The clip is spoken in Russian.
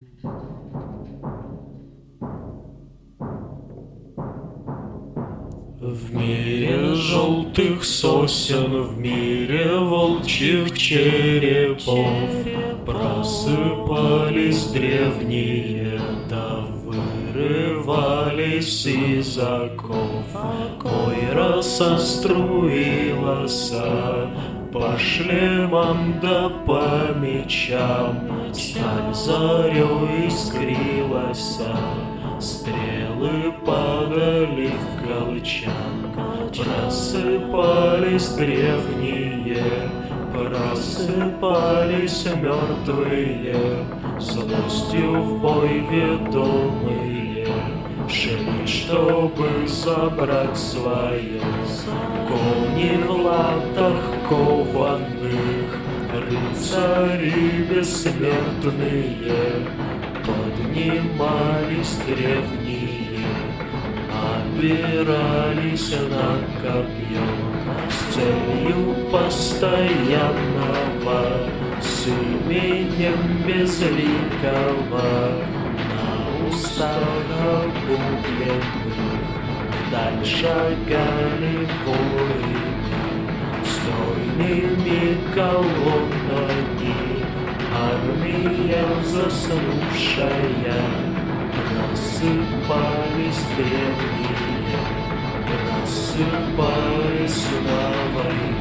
В мире желтых сосен, в мире волчьих черепов просыпались древние, да вырывались из оков. Ой, роса струилась по шлемам да по мечам, сталь зарей искрилась, стрелы падали в колчан. Просыпались древние, просыпались мертвые, злостью в бой ведомые, шли, чтобы забрать свое. Кони в латах кованых, рыцари бессмертные, поднимались древние, опирались на копье с целью постоянного, с именем безликого, на устах обугленных вдаль шагали воины стройными колоннами. Армия заснувшая, просыпались древние, просыпались на войну.